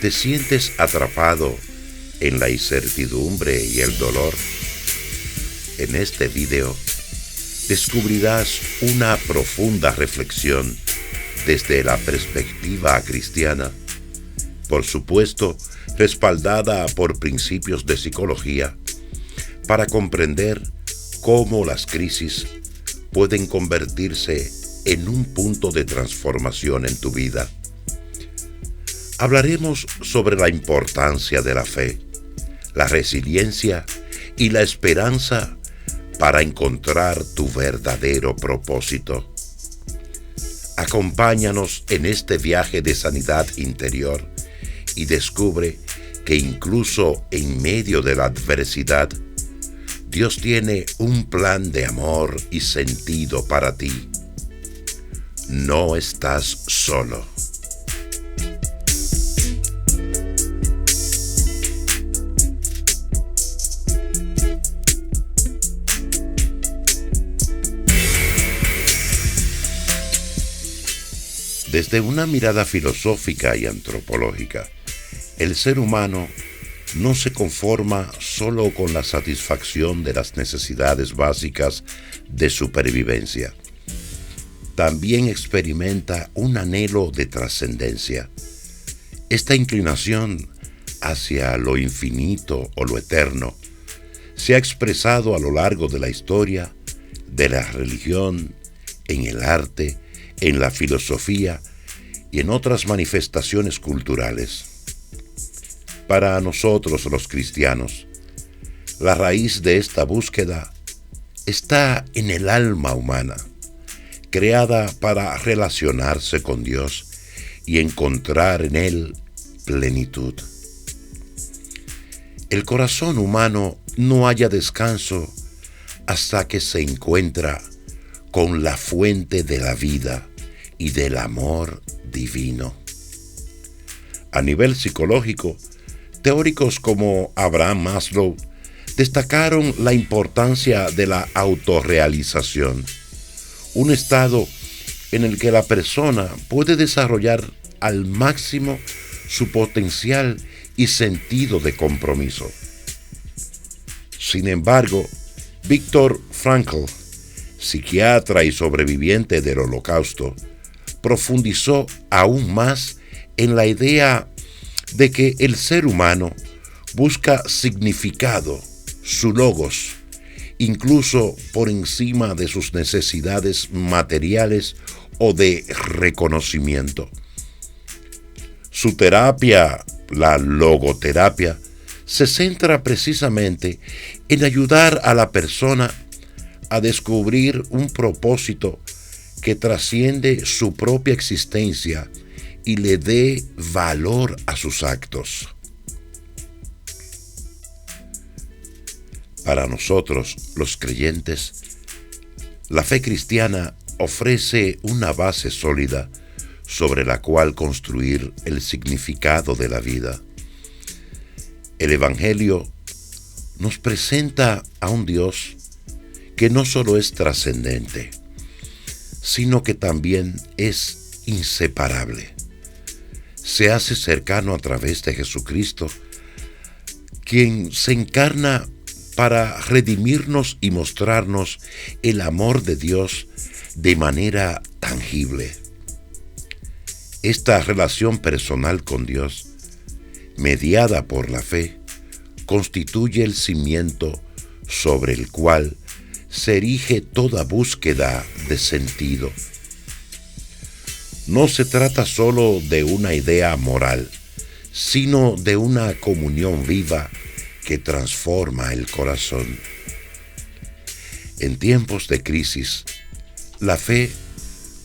¿Te sientes atrapado en la incertidumbre y el dolor? En este video descubrirás una profunda reflexión desde la perspectiva cristiana, por supuesto respaldada por principios de psicología, para comprender cómo las crisis pueden convertirse en un punto de transformación en tu vida. Hablaremos sobre la importancia de la fe, la resiliencia y la esperanza para encontrar tu verdadero propósito. Acompáñanos en este viaje de sanidad interior y descubre que incluso en medio de la adversidad, Dios tiene un plan de amor y sentido para ti. No estás solo. Desde una mirada filosófica y antropológica, el ser humano no se conforma solo con la satisfacción de las necesidades básicas de supervivencia. También experimenta un anhelo de trascendencia. Esta inclinación hacia lo infinito o lo eterno se ha expresado a lo largo de la historia, de la religión, en el arte, en la filosofía y en otras manifestaciones culturales. Para nosotros los cristianos, la raíz de esta búsqueda está en el alma humana, creada para relacionarse con Dios y encontrar en Él plenitud. El corazón humano no halla descanso hasta que se encuentra con la fuente de la vida y del amor divino. A nivel psicológico, teóricos como Abraham Maslow destacaron la importancia de la autorrealización, un estado en el que la persona puede desarrollar al máximo su potencial y sentido de compromiso. Sin embargo, Viktor Frankl, psiquiatra y sobreviviente del Holocausto, profundizó aún más en la idea de que el ser humano busca significado, su logos, incluso por encima de sus necesidades materiales o de reconocimiento. Su terapia, la logoterapia, se centra precisamente en ayudar a la persona a descubrir un propósito que trasciende su propia existencia y le dé valor a sus actos. Para nosotros, los creyentes, la fe cristiana ofrece una base sólida sobre la cual construir el significado de la vida. El Evangelio nos presenta a un Dios que no solo es trascendente, sino que también es inseparable. Se hace cercano a través de Jesucristo, quien se encarna para redimirnos y mostrarnos el amor de Dios de manera tangible. Esta relación personal con Dios, mediada por la fe, constituye el cimiento sobre el cual se erige toda búsqueda de sentido. No se trata solo de una idea moral, sino de una comunión viva que transforma el corazón. En tiempos de crisis, la fe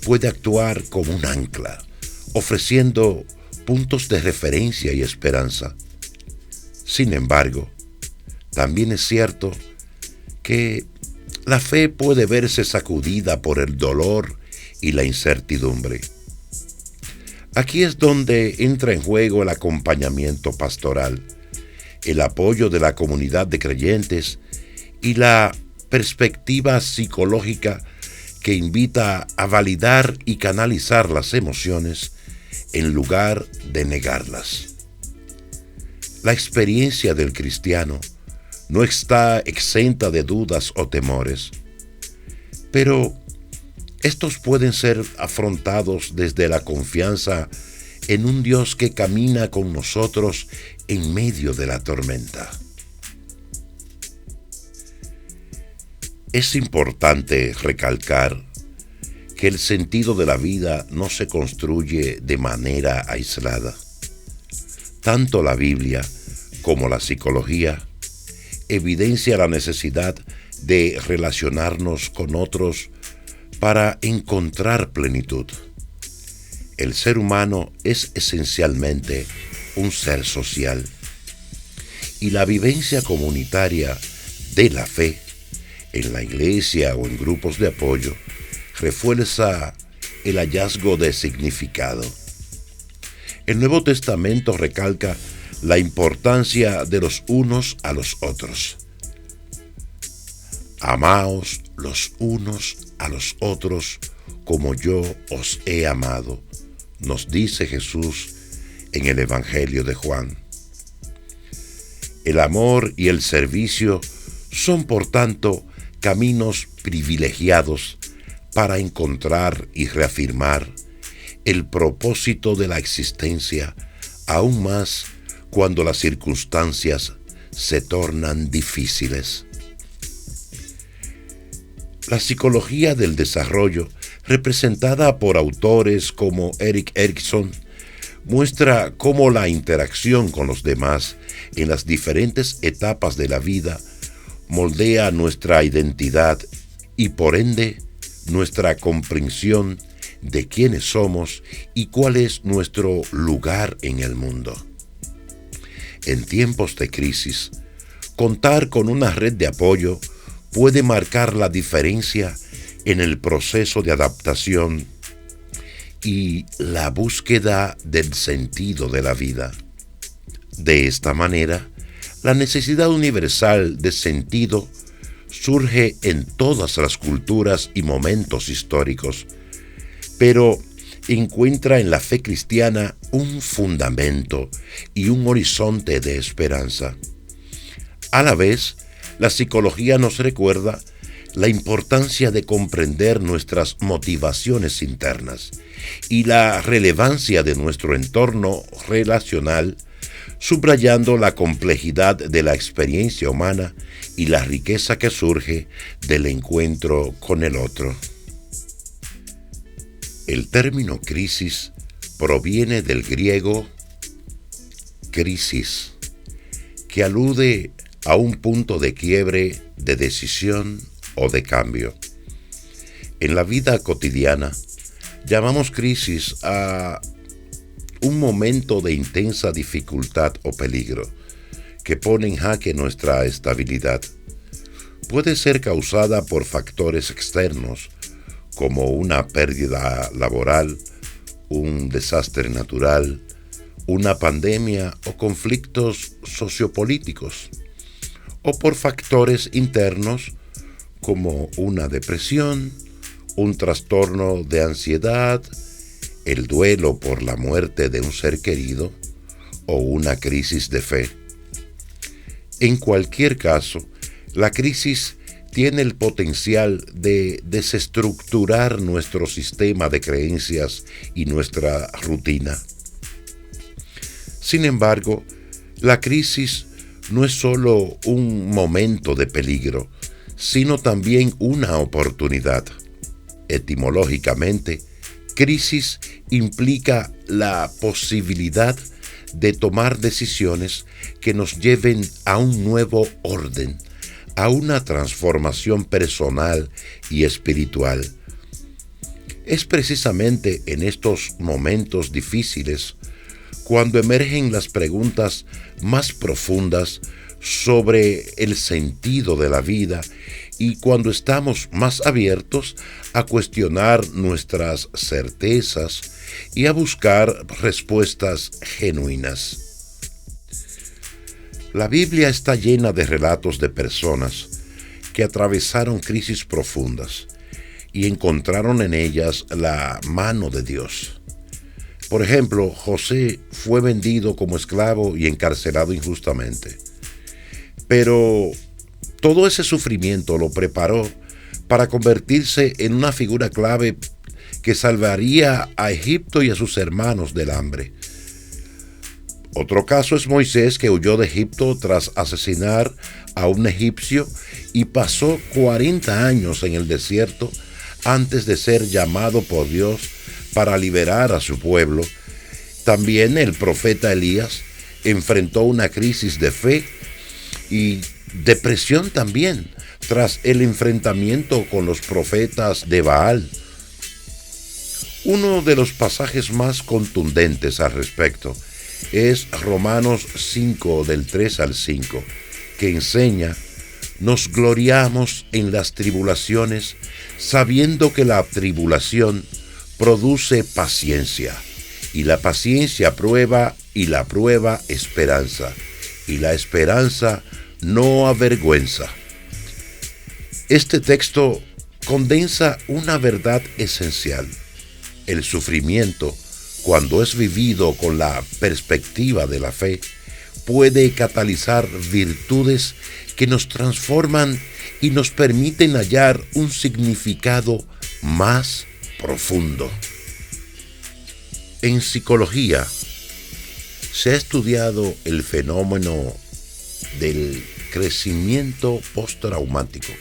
puede actuar como un ancla, ofreciendo puntos de referencia y esperanza. Sin embargo, también es cierto que la fe puede verse sacudida por el dolor y la incertidumbre. Aquí es donde entra en juego el acompañamiento pastoral, el apoyo de la comunidad de creyentes y la perspectiva psicológica que invita a validar y canalizar las emociones en lugar de negarlas. La experiencia del cristiano no está exenta de dudas o temores, pero estos pueden ser afrontados desde la confianza en un Dios que camina con nosotros en medio de la tormenta. Es importante recalcar que el sentido de la vida no se construye de manera aislada. Tanto la Biblia como la psicología evidencia la necesidad de relacionarnos con otros para encontrar plenitud. El ser humano es esencialmente un ser social y la vivencia comunitaria de la fe en la iglesia o en grupos de apoyo refuerza el hallazgo de significado. El Nuevo Testamento recalca la importancia de los unos a los otros. Amaos los unos a los otros como yo os he amado, nos dice Jesús en el Evangelio de Juan. El amor y el servicio son, por tanto, caminos privilegiados para encontrar y reafirmar el propósito de la existencia, aún más cuando las circunstancias se tornan difíciles. La psicología del desarrollo, representada por autores como Erik Erikson, muestra cómo la interacción con los demás en las diferentes etapas de la vida moldea nuestra identidad y, por ende, nuestra comprensión de quiénes somos y cuál es nuestro lugar en el mundo. En tiempos de crisis, contar con una red de apoyo puede marcar la diferencia en el proceso de adaptación y la búsqueda del sentido de la vida. De esta manera, la necesidad universal de sentido surge en todas las culturas y momentos históricos, pero encuentra en la fe cristiana un fundamento y un horizonte de esperanza. A la vez, la psicología nos recuerda la importancia de comprender nuestras motivaciones internas y la relevancia de nuestro entorno relacional, subrayando la complejidad de la experiencia humana y la riqueza que surge del encuentro con el otro. El término crisis proviene del griego crisis, que alude a un punto de quiebre, de decisión o de cambio. En la vida cotidiana, llamamos crisis a un momento de intensa dificultad o peligro que pone en jaque nuestra estabilidad. Puede ser causada por factores externos, como una pérdida laboral, un desastre natural, una pandemia o conflictos sociopolíticos, o por factores internos como una depresión, un trastorno de ansiedad, el duelo por la muerte de un ser querido o una crisis de fe. En cualquier caso, la crisis tiene el potencial de desestructurar nuestro sistema de creencias y nuestra rutina. Sin embargo, la crisis no es solo un momento de peligro, sino también una oportunidad. Etimológicamente, crisis implica la posibilidad de tomar decisiones que nos lleven a un nuevo orden, a una transformación personal y espiritual. Es precisamente en estos momentos difíciles cuando emergen las preguntas más profundas sobre el sentido de la vida y cuando estamos más abiertos a cuestionar nuestras certezas y a buscar respuestas genuinas. La Biblia está llena de relatos de personas que atravesaron crisis profundas y encontraron en ellas la mano de Dios. Por ejemplo, José fue vendido como esclavo y encarcelado injustamente. Pero todo ese sufrimiento lo preparó para convertirse en una figura clave que salvaría a Egipto y a sus hermanos del hambre. Otro caso es Moisés, que huyó de Egipto tras asesinar a un egipcio y pasó 40 años en el desierto antes de ser llamado por Dios para liberar a su pueblo. También el profeta Elías enfrentó una crisis de fe y depresión también tras el enfrentamiento con los profetas de Baal. Uno de los pasajes más contundentes al respecto es Romanos 5 del 3 al 5, que enseña: nos gloriamos en las tribulaciones, sabiendo que la tribulación produce paciencia, y la paciencia prueba, y la prueba esperanza, y la esperanza no avergüenza. Este texto condensa una verdad esencial. El sufrimiento, cuando es vivido con la perspectiva de la fe, puede catalizar virtudes que nos transforman y nos permiten hallar un significado más profundo. En psicología se ha estudiado el fenómeno del crecimiento postraumático,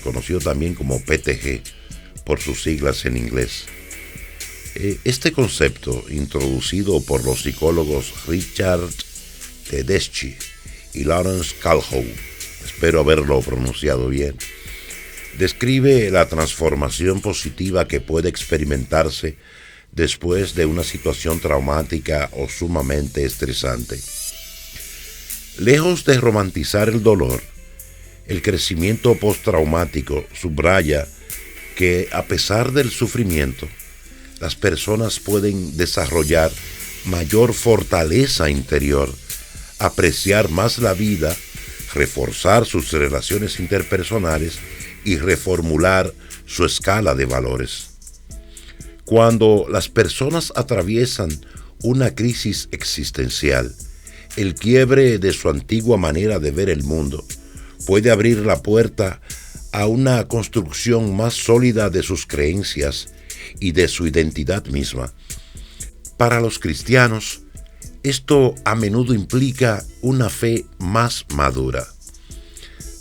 conocido también como PTG por sus siglas en inglés. Este concepto, introducido por los psicólogos Richard Tedeschi y Lawrence Calhoun, espero haberlo pronunciado bien, describe la transformación positiva que puede experimentarse después de una situación traumática o sumamente estresante. Lejos de romantizar el dolor, el crecimiento postraumático subraya que, a pesar del sufrimiento, las personas pueden desarrollar mayor fortaleza interior, apreciar más la vida, reforzar sus relaciones interpersonales y reformular su escala de valores. Cuando las personas atraviesan una crisis existencial, el quiebre de su antigua manera de ver el mundo puede abrir la puerta a una construcción más sólida de sus creencias y de su identidad misma. Para los cristianos, esto a menudo implica una fe más madura,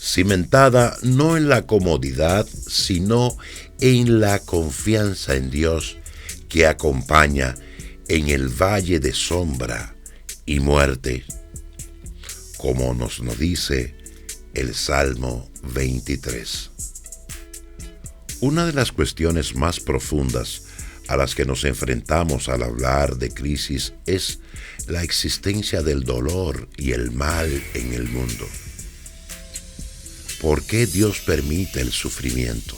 cimentada no en la comodidad, sino en la confianza en Dios que acompaña en el valle de sombra y muerte, como nos lo dice el Salmo 23. Una de las cuestiones más profundas a las que nos enfrentamos al hablar de crisis es la existencia del dolor y el mal en el mundo. ¿Por qué Dios permite el sufrimiento?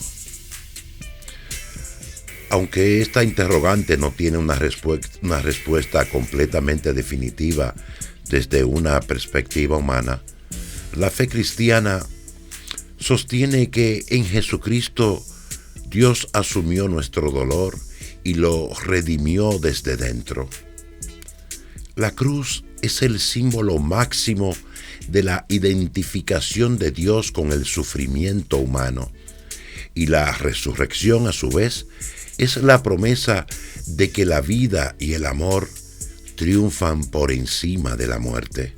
Aunque esta interrogante no tiene una respuesta completamente definitiva desde una perspectiva humana, la fe cristiana sostiene que en Jesucristo Dios asumió nuestro dolor y lo redimió desde dentro. La cruz es el símbolo máximo de la identificación de Dios con el sufrimiento humano, y la resurrección, a su vez, es la promesa de que la vida y el amor triunfan por encima de la muerte.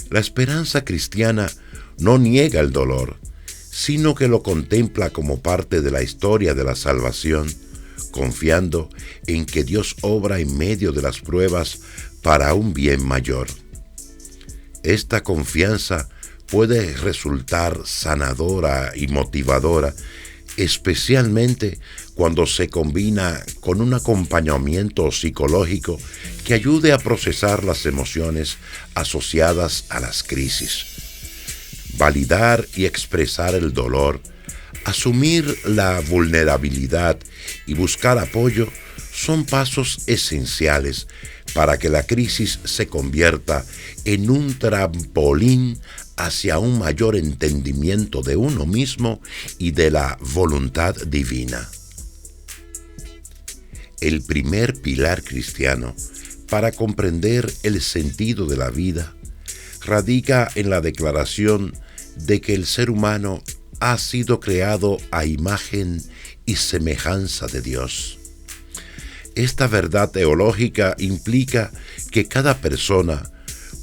La esperanza cristiana no niega el dolor, sino que lo contempla como parte de la historia de la salvación, confiando en que Dios obra en medio de las pruebas para un bien mayor. Esta confianza puede resultar sanadora y motivadora, especialmente cuando se combina con un acompañamiento psicológico que ayude a procesar las emociones asociadas a las crisis. Validar y expresar el dolor, asumir la vulnerabilidad y buscar apoyo son pasos esenciales para que la crisis se convierta en un trampolín hacia un mayor entendimiento de uno mismo y de la voluntad divina. El primer pilar cristiano para comprender el sentido de la vida radica en la declaración de que el ser humano ha sido creado a imagen y semejanza de Dios. Esta verdad teológica implica que cada persona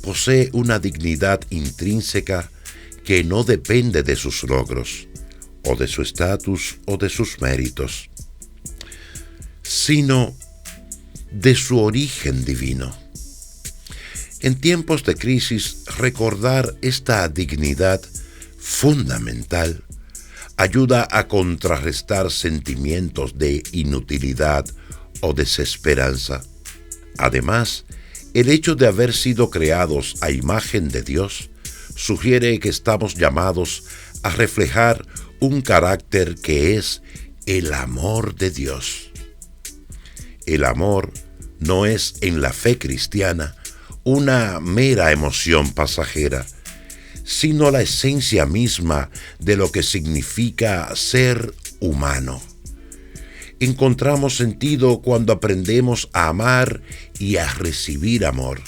posee una dignidad intrínseca que no depende de sus logros, o de su estatus, o de sus méritos, sino de su origen divino. En tiempos de crisis, recordar esta dignidad fundamental ayuda a contrarrestar sentimientos de inutilidad o desesperanza. Además, el hecho de haber sido creados a imagen de Dios sugiere que estamos llamados a reflejar un carácter que es el amor de Dios. El amor no es en la fe cristiana una mera emoción pasajera, sino la esencia misma de lo que significa ser humano. Encontramos sentido cuando aprendemos a amar y a recibir amor,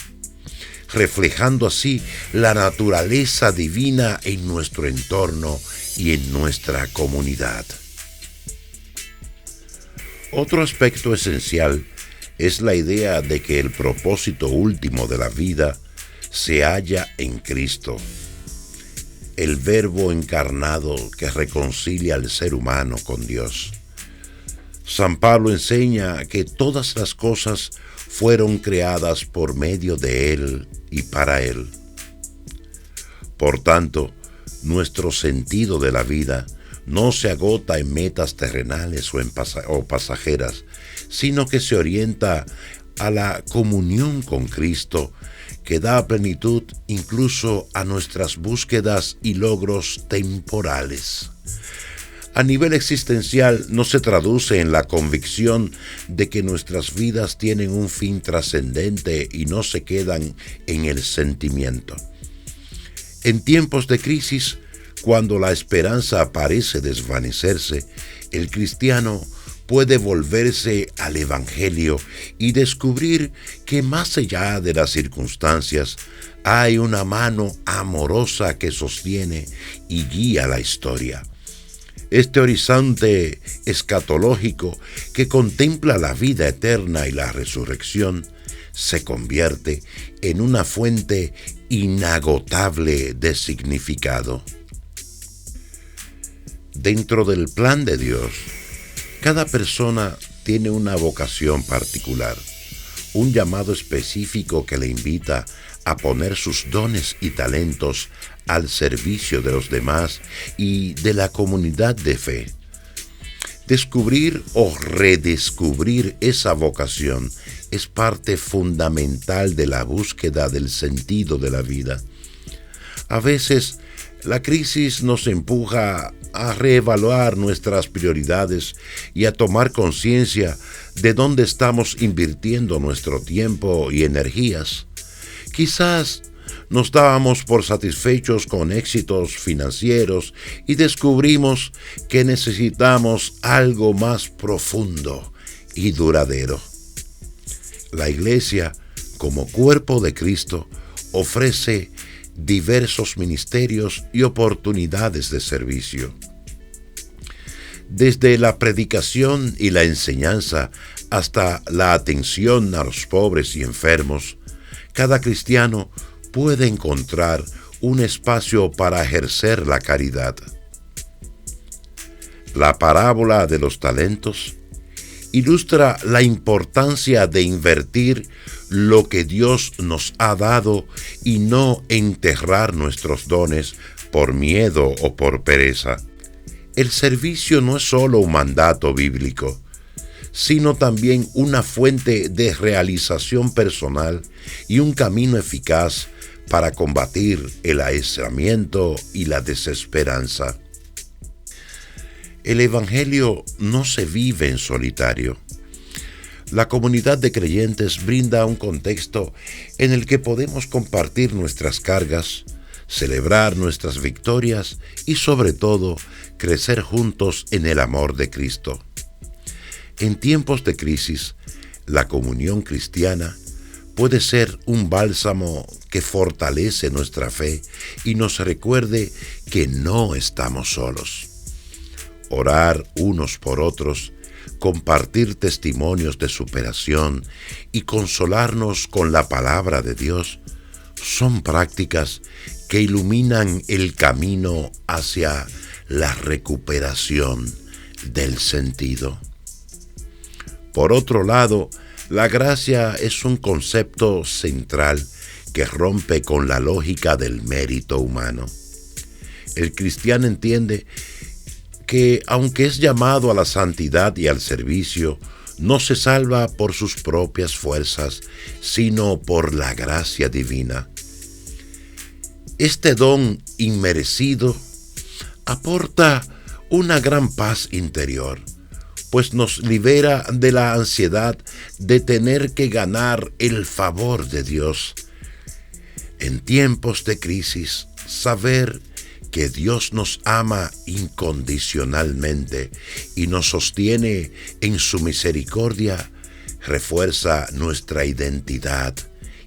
reflejando así la naturaleza divina en nuestro entorno y en nuestra comunidad. Otro aspecto esencial es la idea de que el propósito último de la vida se halla en Cristo, el Verbo encarnado que reconcilia al ser humano con Dios. San Pablo enseña que todas las cosas fueron creadas por medio de Él y para Él. Por tanto, nuestro sentido de la vida no se agota en metas terrenales o pasajeras, sino que se orienta a la comunión con Cristo, que da plenitud incluso a nuestras búsquedas y logros temporales. A nivel existencial no se traduce en la convicción de que nuestras vidas tienen un fin trascendente y no se quedan en el sentimiento. En tiempos de crisis, cuando la esperanza parece desvanecerse, el cristiano puede volverse al Evangelio y descubrir que más allá de las circunstancias hay una mano amorosa que sostiene y guía la historia. Este horizonte escatológico que contempla la vida eterna y la resurrección se convierte en una fuente inagotable de significado. Dentro del plan de Dios, cada persona tiene una vocación particular, un llamado específico que le invita a poner sus dones y talentos al servicio de los demás y de la comunidad de fe. Descubrir o redescubrir esa vocación es parte fundamental de la búsqueda del sentido de la vida. A veces, la crisis nos empuja a reevaluar nuestras prioridades y a tomar conciencia de dónde estamos invirtiendo nuestro tiempo y energías. Quizás nos dábamos por satisfechos con éxitos financieros y descubrimos que necesitamos algo más profundo y duradero. La Iglesia, como cuerpo de Cristo, ofrece diversos ministerios y oportunidades de servicio. Desde la predicación y la enseñanza hasta la atención a los pobres y enfermos, cada cristiano puede encontrar un espacio para ejercer la caridad. La parábola de los talentos ilustra la importancia de invertir lo que Dios nos ha dado y no enterrar nuestros dones por miedo o por pereza. El servicio no es solo un mandato bíblico, sino también una fuente de realización personal y un camino eficaz para combatir el aislamiento y la desesperanza. El Evangelio no se vive en solitario. La comunidad de creyentes brinda un contexto en el que podemos compartir nuestras cargas, celebrar nuestras victorias y sobre todo crecer juntos en el amor de Cristo. En tiempos de crisis, la comunión cristiana puede ser un bálsamo que fortalece nuestra fe y nos recuerde que no estamos solos. Orar unos por otros, compartir testimonios de superación y consolarnos con la palabra de Dios son prácticas que iluminan el camino hacia la recuperación del sentido. Por otro lado, la gracia es un concepto central que rompe con la lógica del mérito humano. El cristiano entiende que, aunque es llamado a la santidad y al servicio, no se salva por sus propias fuerzas, sino por la gracia divina. Este don inmerecido aporta una gran paz interior, pues nos libera de la ansiedad de tener que ganar el favor de Dios. En tiempos de crisis, saber que Dios nos ama incondicionalmente y nos sostiene en su misericordia refuerza nuestra identidad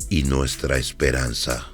y nuestra esperanza.